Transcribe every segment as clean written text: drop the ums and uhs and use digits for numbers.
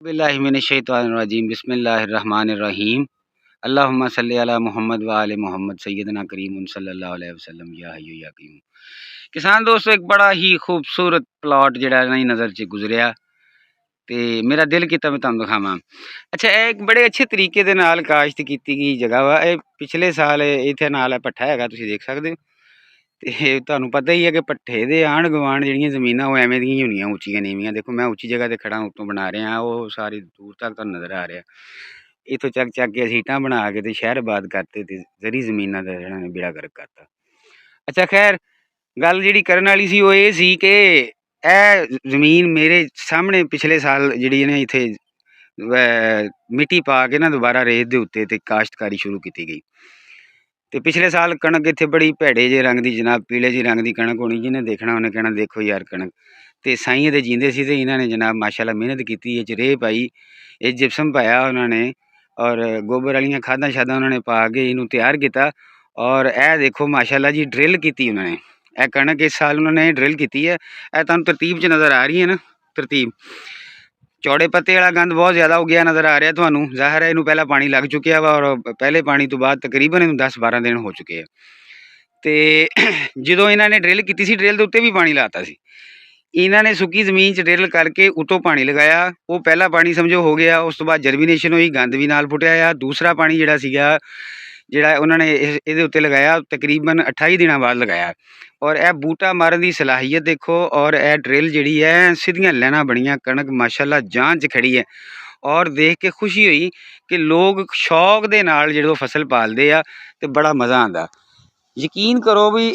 बिल्लाहिमिनश्शैतानिर्रजीम बिस्मिल्लाहिर्रहमानिर्रहीम अल्लाहुम्मा सल्लि अला मुहम्मद व आले मुहम्मद सय्यदना करीम सल्लल्लाहु अलैहि वसल्लम या हय्यु या क़य्यूम। किसान दोस्तों, एक बड़ा ही खूबसूरत प्लॉट जिहड़ा नहीं नज़र च गुजरिया ते मेरा दिल कीता मैं तुहानूं दिखावां। अच्छा, एक बड़े अच्छे तरीके दे नाल काश्त कीती गई जगह वा। पिछले साल इत्थे नाल भट्ठा हैगा, तुसीं देख सकदे हो। ते तुहानूं पता ही है कि भट्ठे दे आंढ गुआंढ जिहड़ियां ज़मीनां ओह एवें दियां ही होंदियां, उच्चियां नीवियां। देखो मैं उच्ची जगह ते खड़ा उत्तों बना रहा, वो सारी दूर तक तुहानूं नज़र आ रहा। इत्थों ਚੱਕ के ਅਸੀਂ ਇੱਟਾਂ बना के ते शहर आबाद करते ते ਜ਼ਰੀ ਜ਼ਮੀਨਾਂ ਦਾ ਇਹਨਾਂ ਨੇ ਬੇੜਾ ਗਰਕ ਕਰਤਾ। ਅੱਛਾ खैर, गल जिहड़ी करन वाली सी ਉਹ ਇਹ ਸੀ कि ਇਹ ਜ਼ਮੀਨ ਮੇਰੇ ਸਾਹਮਣੇ पिछले साल जिहड़ी ने इत्थे मिट्टी पा के ना दोबारा रेत दे उत्ते ते काश्तकारी शुरू की गई। तो पिछले साल कणक इत्थे बड़ी भैड़े जे रंग की, जनाब पीले जी रंग की कणक होनी, जिन्हें देखना उन्हें कहना देखो यार कणक। तो साइयां दे जींदे सी ते इन्हां ने जनाब माशाअल्लाह मेहनत की, रेह पाई, ये जिप्सम पाया उन्होंने और गोबर वालियां खादां शादां उन्होंने पा के इनू तैयार किया। और यह देखो माशाअल्लाह जी ड्रिल की उन्होंने, यह कणक इस साल उन्होंने ड्रिल की है। यह तुहानूं तरतीब च नज़र आ रही है ना, तरतीब चौड़े पत्ते वाला गंद बहुत ज़्यादा हो गया नज़र आ रहा तुहानूं। ज़ाहिर है इनू पहला पानी लग चुकिया वा और पहले पानी तो बाद तकरीबन इनू 10-12 दिन हो चुके हैं। तो जो इन्होंने ड्रिल की सी, ड्रिल के उत्ते भी पानी लाता सी। इन्होंने सुक्की ज़मीन च ड्रिल करके उतों पानी लगाया, वो पहला पानी समझो हो गया। उस तो बाद जरमीनेशन हुई, गंद भी नाल फुटिया आ। दूसरा पानी जिहड़ा सीगा जिहड़ा उन्होंने इहदे उत्ते लगाया तकरीबन 28 दिनों बाद लगाया। और यह बूटा मारन की सलाहियत देखो। और यह ड्रिल जिहड़ी है सीधियां लाइनां बनियां, कणक माशाअल्लाह जान च खड़ी है। और देख के खुशी हुई कि लोग शौक दे नाल जिहड़े फसल पालदे आ ते बड़ा मज़ा आंदा। यकीन करो भी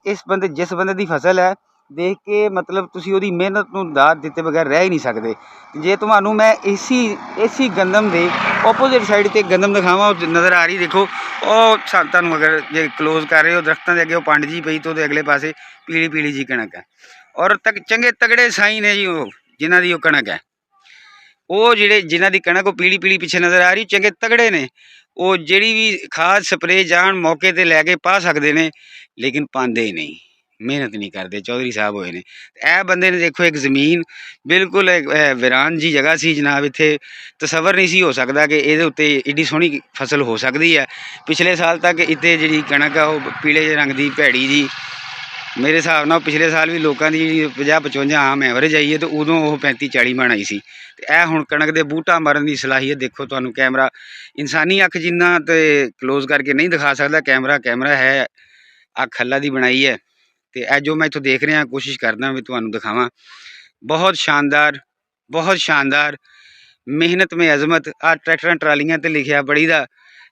इस बंदे जिस बंदे की फसल है देख के मतलब तुसी ओदी मेहनत नूं दाद दिते बगैर रह ही नहीं सकते। जे तुहानूं मैं इसी गंदम दे ओपोजिट साइड ते गंदम दिखावां, नज़र आ रही देखो, और तुहानूं अगर जे क्लोज कर रहे हो दरख्तां दे अगे वो पंड जी पई तो अगले पासे पीली पीली जी कणक है। और चंगे तगड़े साई ने जी वो जिन्हां दी कणक है, वो जिन्हां दी कणक वो पीली पीली पिछे नज़र आ रही, चंगे तगड़े ने। वो जिहड़ी भी खाद स्प्रे जान मौके ते लैके पा सकते हैं, लेकिन पाते ही नहीं, मेहनत नहीं करते। चौधरी साहब होए ने ए बंदे ने देखो एक ज़मीन बिल्कुल वीरान जी जगह सी जनाब, इत्थे तसवर नहीं सी हो सकता कि ये उत्ते एड्डी सोहनी फसल हो सकती है। पिछले साल तक इत्ते जी कणक है वो पीले रंग की भैड़ी जी, मेरे हिसाब नाल पिछले साल भी लोगों की 50-55 आम एवरेज आई है, तो उदों वो 35-40 मन आई सी। ए हुण कणक दे बूटा मारन की सलाहियत देखो। तुहानूं कैमरा इंसानी अख जिन्ना तो क्लोज करके नहीं दिखा सकता, कैमरा है अख अल्लाह दी बनाई है। तो यह जो मैं इत्थों देख रहा कोशिश करदा भी तुहानूं दिखावां, बहुत शानदार, बहुत शानदार। मेहनत में अजमत, आ ट्रैक्टर ट्रालियां ते लिखिया बड़ी दा,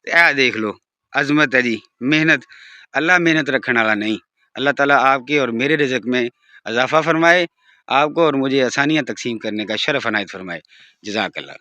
यह देख लो अजमत है जी, मेहनत। अल्लाह मेहनत रखने वाला नहीं। अल्लाह ताला आपके और मेरे रिज़्क़ में इजाफ़ा फरमाए, आपको और मुझे आसानियाँ तकसीम करने का शरफ़ अनायत फरमाए। जज़ाकल्लाह।